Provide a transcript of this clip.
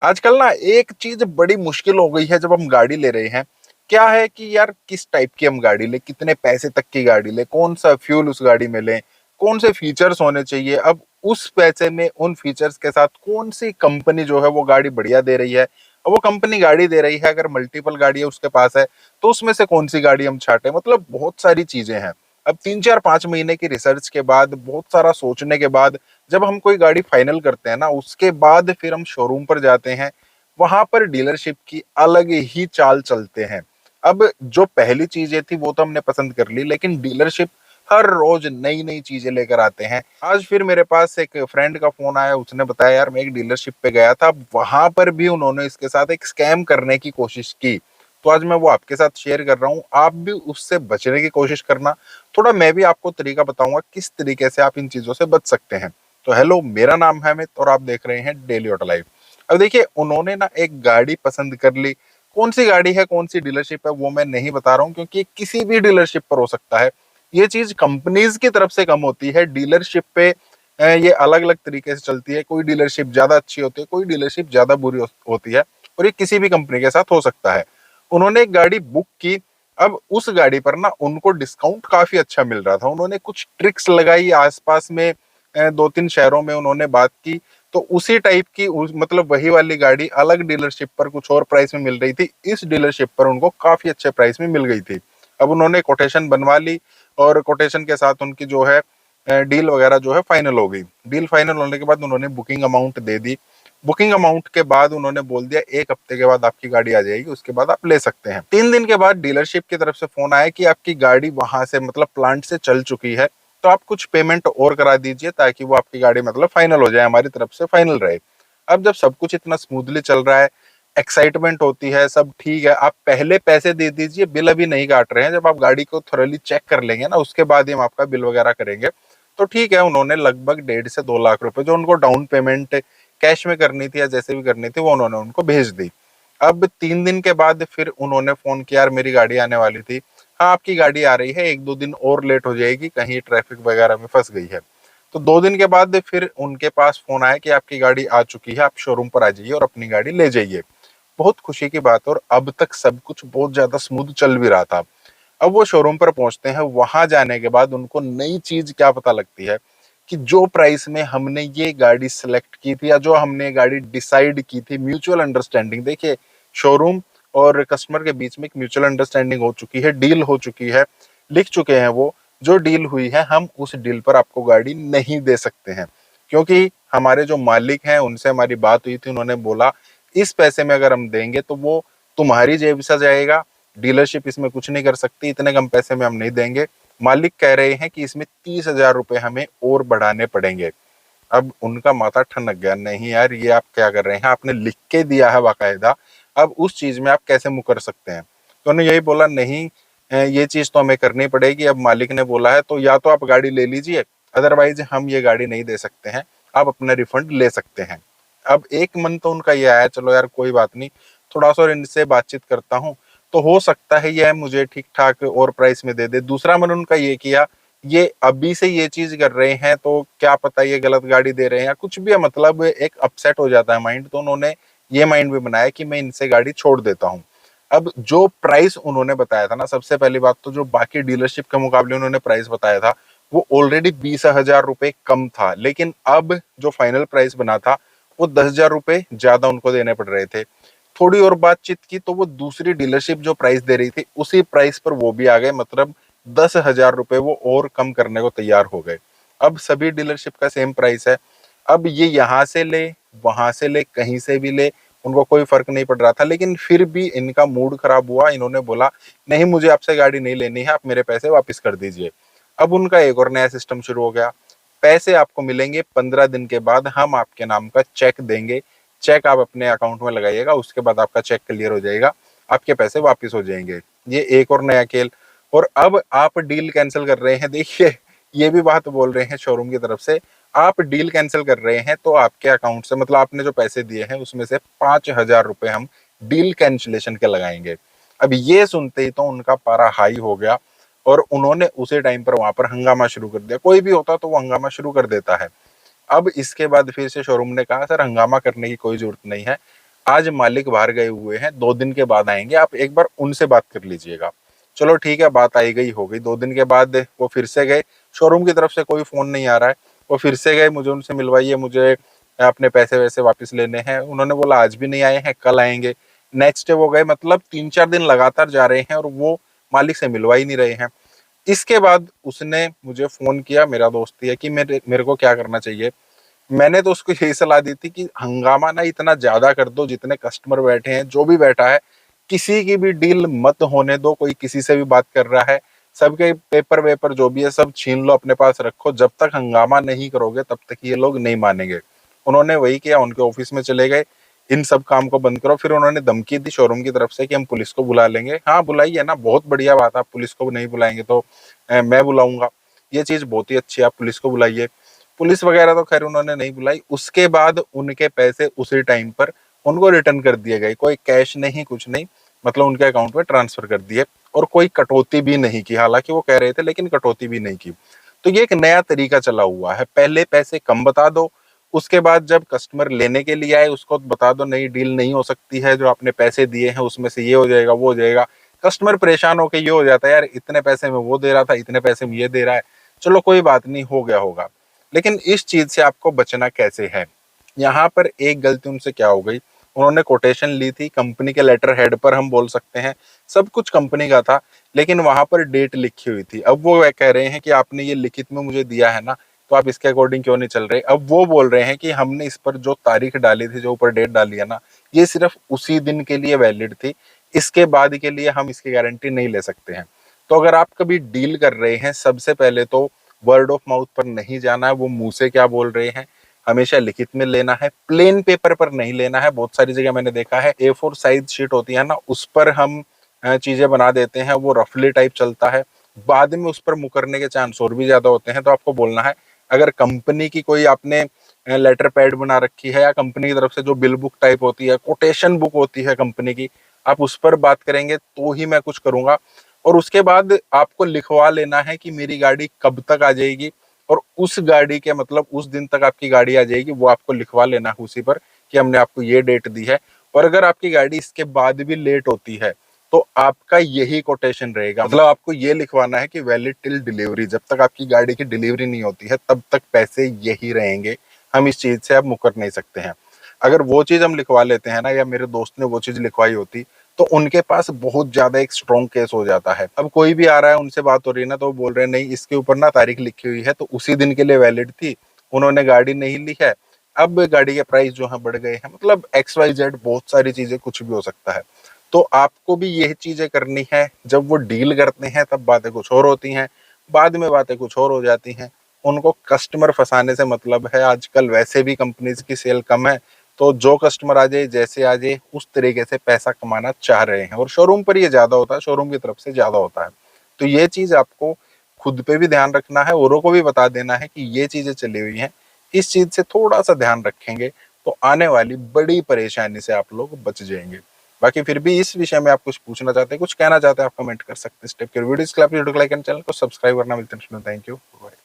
आजकल ना एक चीज बड़ी मुश्किल हो गई है जब हम गाड़ी ले रहे हैं। क्या है कि यार किस टाइप की हम गाड़ी ले, कितने पैसे तक की गाड़ी ले, कौन सा फ्यूल उस गाड़ी में ले, कौन से फीचर्स होने चाहिए। अब उस पैसे में उन फीचर्स के साथ कौन सी कंपनी जो है वो गाड़ी बढ़िया दे रही है, और वो कंपनी गाड़ी दे रही है, अगर मल्टीपल गाड़ी है उसके पास है तो उसमें से कौन सी गाड़ी हम छांटे। मतलब बहुत सारी चीजें हैं। अब 3 4 5 महीने की रिसर्च के बाद, बहुत सारा सोचने के बाद जब हम कोई गाड़ी फाइनल करते हैं ना, उसके बाद फिर हम शोरूम पर जाते हैं। वहां पर डीलरशिप की अलग ही चाल चलते हैं। अब जो पहली चीजें थी वो तो हमने पसंद कर ली, लेकिन डीलरशिप हर रोज नई नई चीजें लेकर आते हैं। आज फिर मेरे पास एक फ्रेंड का फोन आया, उसने बताया यार मैं एक डीलरशिप पे गया था, वहां पर भी उन्होंने इसके साथ एक स्कैम करने की कोशिश की। तो आज मैं वो आपके साथ शेयर कर रहा हूँ, आप भी उससे बचने की कोशिश करना। थोड़ा मैं भी आपको तरीका बताऊंगा किस तरीके से आप इन चीजों से बच सकते हैं। तो हेलो, मेरा नाम है अमित और आप देख रहे हैं डेली ऑटो लाइफ। अब देखिए, उन्होंने ना एक गाड़ी पसंद कर ली। कौन सी गाड़ी है, कौन सी डीलरशिप है, वो मैं नहीं बता रहा हूँ, क्योंकि किसी भी डीलरशिप पर हो सकता है। ये चीज कंपनीज की तरफ से कम होती है, डीलरशिप पे ये अलग अलग तरीके से चलती है। कोई डीलरशिप ज्यादा अच्छी होती है, कोई डीलरशिप ज्यादा बुरी होती है, और ये किसी भी कंपनी के साथ हो सकता है। उन्होंने एक गाड़ी बुक की। अब उस गाड़ी पर ना उनको डिस्काउंट काफी अच्छा मिल रहा था। उन्होंने कुछ ट्रिक्स लगाई, आसपास में 2 3 शहरों में उन्होंने बात की। तो उसी टाइप की मतलब वही वाली गाड़ी अलग डीलरशिप पर कुछ और प्राइस में मिल रही थी, इस डीलरशिप पर उनको काफी अच्छे प्राइस में मिल गई थी। अब उन्होंने कोटेशन बनवा ली, और कोटेशन के साथ उनकी जो है डील वगैरह जो है फाइनल हो गई। डील फाइनल होने के बाद उन्होंने बुकिंग अमाउंट दे दी। बुकिंग अमाउंट के बाद उन्होंने बोल दिया 1 हफ्ते के बाद आपकी गाड़ी आ जाएगी, उसके बाद आप ले सकते हैं। 3 दिन के बाद डीलरशिप की तरफ से फोन आया कि आपकी गाड़ी वहां से मतलब प्लांट से चल चुकी है, तो आप कुछ पेमेंट और करा दीजिए ताकि वो आपकी गाड़ी मतलब फाइनल हो जाए, हमारी तरफ से फाइनल रहे। अब जब सब कुछ इतना स्मूथली चल रहा है, एक्साइटमेंट होती है, सब ठीक है, आप पहले पैसे दे दीजिए, बिल अभी नहीं काट रहे हैं। जब आप गाड़ी को थोरली चेक कर लेंगे ना, उसके बाद ही हम आपका बिल वगैरह करेंगे। तो ठीक है, उन्होंने लगभग 1.5 से 2 लाख रुपए जो उनको डाउन पेमेंट कैश में करनी थी या जैसे भी करनी थी, वो उन्होंने उनको भेज दी। अब 3 दिन के बाद फिर उन्होंने फोन किया, यार मेरी गाड़ी आने वाली थी। हाँ, आपकी गाड़ी आ रही है, 1 2 दिन और लेट हो जाएगी, कहीं ट्रैफिक वगैरह में फंस गई है। तो 2 दिन के बाद फिर उनके पास फोन आया कि आपकी गाड़ी आ चुकी है, आप शोरूम पर आ जाइए और अपनी गाड़ी ले जाइए। बहुत खुशी की बात, और अब तक सब कुछ बहुत ज्यादा स्मूथ चल भी रहा था। अब वो शोरूम पर पहुंचते हैं, वहां जाने के बाद उनको नई चीज क्या पता लगती है कि जो प्राइस में हमने ये गाड़ी सिलेक्ट की थी, या जो हमने गाड़ी डिसाइड की थी, म्यूचुअल अंडरस्टैंडिंग, देखिए शोरूम और कस्टमर के बीच में एक म्यूचुअल अंडरस्टैंडिंग हो चुकी है, डील हो चुकी है, लिख चुके हैं वो। जो डील हुई है, हम उस डील पर आपको गाड़ी नहीं दे सकते हैं, क्योंकि हमारे जो मालिक हैं उनसे हमारी बात हुई थी। उन्होंने बोला इस पैसे में अगर हम देंगे तो वो तुम्हारी जेब से जाएगा, डीलरशिप इसमें कुछ नहीं कर सकती, इतने कम पैसे में हम नहीं देंगे। मालिक कह रहे हैं कि इसमें 30,000 रुपए हमें और बढ़ाने पड़ेंगे। अब उनका माथा ठनक गया, नहीं यार ये आप क्या कर रहे हैं, आपने लिख के दिया है बाकायदा, अब उस चीज में आप कैसे मुकर सकते हैं। तो उन्होंने यही बोला, नहीं ये चीज तो हमें करनी पड़ेगी, अब मालिक ने बोला है तो या तो आप गाड़ी ले लीजिए, अदरवाइज हम ये गाड़ी नहीं दे सकते हैं, आप अपना रिफंड ले सकते हैं। अब एक मन तो उनका ये आया, चलो यार कोई बात नहीं, थोड़ा सा और इनसे बातचीत करता हूँ, तो हो सकता है ये मुझे ठीक ठाक और प्राइस में दे दे। दूसरा मन उनका ये किया, ये अभी से ये चीज कर रहे हैं तो क्या पता ये गलत गाड़ी दे रहे हैं या कुछ भी है, मतलब एक अपसेट हो जाता है माइंड। तो उन्होंने ये माइंड भी बनाया कि मैं इनसे गाड़ी छोड़ देता हूँ। अब जो प्राइस उन्होंने बताया था ना, सबसे पहली बात तो जो बाकी डीलरशिप के मुकाबले उन्होंने प्राइस बताया था, वो ऑलरेडी 20,000 रुपए कम था, लेकिन अब जो फाइनल प्राइस बना था वो 10,000 रुपए ज्यादा उनको देने पड़ रहे थे। थोड़ी और बातचीत की तो वो दूसरी डीलरशिप जो प्राइस दे रही थी उसी प्राइस पर वो भी आ गए, मतलब 10,000 रुपए वो और कम करने को तैयार हो गए। अब सभी डीलरशिप का सेम प्राइस है। अब ये यहाँ से ले, वहां से ले, कहीं से भी ले, उनको कोई फर्क नहीं पड़ रहा था। लेकिन फिर भी इनका मूड खराब हुआ, इन्होंने बोला नहीं मुझे आपसे गाड़ी नहीं लेनी है, आप मेरे पैसे वापस कर दीजिए। अब उनका एक और नया सिस्टम शुरू हो गया, पैसे आपको मिलेंगे 15 दिन के बाद, हम आपके नाम का चेक देंगे, चेक आप अपने अकाउंट में लगाइएगा, उसके बाद आपका चेक क्लियर हो जाएगा, आपके पैसे वापस हो जाएंगे। ये एक और नया खेल। और अब आप डील कैंसिल कर रहे हैं, देखिए ये भी बात बोल रहे हैं शोरूम की तरफ से, आप डील कैंसिल कर रहे हैं तो आपके अकाउंट से, मतलब आपने जो पैसे दिए हैं उसमें से 5,000 रुपए हम डील कैंसिलेशन के लगाएंगे। अब ये सुनते ही तो उनका पारा हाई हो गया, और उन्होंने उसी टाइम पर वहां पर हंगामा शुरू कर दिया। कोई भी होता तो वो हंगामा शुरू कर देता है। अब इसके बाद फिर से शोरूम ने कहा सर हंगामा करने की कोई जरूरत नहीं है, आज मालिक बाहर गए हुए हैं, 2 दिन के बाद आएंगे, आप एक बार उनसे बात कर लीजिएगा। चलो ठीक है, बात आई गई हो गई। 2 दिन के बाद वो फिर से गए, शोरूम की तरफ से कोई फोन नहीं आ रहा है। वो फिर से गए, मुझे उनसे मिलवाइए, मुझे अपने पैसे वैसे वापस लेने हैं। उन्होंने बोला आज भी नहीं आए हैं, कल आएंगे। नेक्स्ट डे वो गए, मतलब 3-4 दिन लगातार जा रहे हैं और वो मालिक से मिलवा ही नहीं रहे हैं। इसके बाद उसने मुझे फोन किया, मेरा दोस्त ही है, कि मेरे मेरे को क्या करना चाहिए। मैंने तो उसको यही सलाह दी थी कि हंगामा ना इतना ज्यादा कर दो, जितने कस्टमर बैठे हैं, जो भी बैठा है, किसी की भी डील मत होने दो। कोई किसी से भी बात कर रहा है, सबके पेपर वेपर जो भी है सब छीन लो, अपने पास रखो। जब तक हंगामा नहीं करोगे तब तक ये लोग नहीं मानेंगे। उन्होंने वही किया, उनके ऑफिस में चले गए, इन सब काम को बंद करो। फिर उन्होंने धमकी दी शोरूम की तरफ से कि हम पुलिस को बुला लेंगे। हाँ बुलाइए ना, बहुत बढ़िया बात है। आप पुलिस को नहीं बुलाएंगे तो मैं बुलाऊंगा, ये चीज बहुत ही अच्छी है, आप पुलिस को बुलाइए। पुलिस वगैरह तो खैर उन्होंने नहीं बुलाई। उसके बाद उनके पैसे उसी टाइम पर उनको रिटर्न कर दिए गए, कोई कैश नहीं कुछ नहीं, मतलब उनके अकाउंट में ट्रांसफर कर दिए। और कोई कटौती भी नहीं की, हालांकि वो कह रहे थे लेकिन कटौती भी नहीं की। तो ये एक नया तरीका चला हुआ है, पहले पैसे कम बता दो, उसके बाद जब कस्टमर लेने के लिए आए उसको बता दो नई डील नहीं हो सकती है, जो आपने पैसे दिए हैं उसमें से ये हो जाएगा वो हो जाएगा। कस्टमर परेशान होकर ये हो जाता है, यार इतने पैसे में वो दे रहा था, इतने पैसे में ये दे रहा है, चलो कोई बात नहीं, हो गया होगा। लेकिन इस चीज से आपको बचना कैसे है। यहाँ पर एक गलती उनसे क्या हो गई, उन्होंने कोटेशन ली थी कंपनी के लेटर हेड पर, हम बोल सकते हैं सब कुछ कंपनी का था, लेकिन वहां पर डेट लिखी हुई थी। अब वो कह रहे हैं कि आपने ये लिखित में मुझे दिया है ना, तो आप इसके अकॉर्डिंग क्यों नहीं चल रहे। अब वो बोल रहे हैं कि हमने इस पर जो तारीख डाली थी, जो ऊपर डेट डाली है ना, ये सिर्फ उसी दिन के लिए वैलिड थी, इसके बाद के लिए हम इसकी गारंटी नहीं ले सकते हैं। तो अगर आप कभी डील कर रहे हैं, सबसे पहले तो वर्ड ऑफ माउथ पर नहीं जाना है, वो मुंह से क्या बोल रहे हैं हमेशा लिखित में लेना है, प्लेन पेपर पर नहीं लेना है। बहुत सारी जगह मैंने देखा है A4 साइज शीट होती है ना, उस पर हम चीजें बना देते हैं, वो रफली टाइप चलता है, बाद में उस पर मुकरने के चांस और भी ज्यादा होते हैं। तो आपको बोलना है, अगर कंपनी की कोई आपने लेटर पैड बना रखी है, या कंपनी की तरफ से जो बिल बुक टाइप होती है, कोटेशन बुक होती है कंपनी की, आप उस पर बात करेंगे तो ही मैं कुछ करूंगा। और उसके बाद आपको लिखवा लेना है कि मेरी गाड़ी कब तक आ जाएगी, और उस गाड़ी के मतलब उस दिन तक आपकी गाड़ी आ जाएगी, वो आपको लिखवा लेना है उसी पर कि हमने आपको ये डेट दी है। और अगर आपकी गाड़ी इसके बाद भी लेट होती है तो आपका यही कोटेशन रहेगा, मतलब आपको ये लिखवाना है कि वैलिड टिल डिलीवरी, जब तक आपकी गाड़ी की डिलीवरी नहीं होती है तब तक पैसे यही रहेंगे, हम इस चीज से अब मुकर नहीं सकते हैं। अगर वो चीज हम लिखवा लेते हैं ना, या मेरे दोस्त ने वो चीज लिखवाई होती, तो उनके पास बहुत ज्यादा एक स्ट्रॉन्ग केस हो जाता है। अब कोई भी आ रहा है, उनसे बात हो रही है ना, तो वो बोल रहे हैं नहीं इसके ऊपर ना तारीख लिखी हुई है, तो उसी दिन के लिए वैलिड थी, उन्होंने गाड़ी नहीं ली है, अब गाड़ी के प्राइस जो है बढ़ गए हैं, मतलब XYZ बहुत सारी चीजें, कुछ भी हो सकता है। तो आपको भी यही चीजें करनी है। जब वो डील करते हैं तब बातें कुछ और होती हैं, बाद में बातें कुछ और हो जाती हैं। उनको कस्टमर फंसाने से मतलब है, आजकल वैसे भी कंपनीज की सेल कम है, तो जो कस्टमर आ जाए जैसे आ जाए उस तरीके से पैसा कमाना चाह रहे हैं, और शोरूम पर ये ज्यादा होता है, शोरूम की तरफ से ज्यादा होता है। तो ये चीज आपको खुद पे भी ध्यान रखना है, औरों को भी बता देना है कि ये चीजें चली हुई हैं, इस चीज से थोड़ा सा ध्यान रखेंगे तो आने वाली बड़ी परेशानी से आप लोग बच जाएंगे। बाकी फिर भी इस विषय में आप कुछ पूछना चाहते हैं, कुछ कहना चाहते हैं, आप कमेंट कर सकते हैं। स्टेप के वीडियोस के लिए आप वीडियो को लाइक एंड चैनल को सब्सक्राइब करना। मिलते हैं, थैंक यू।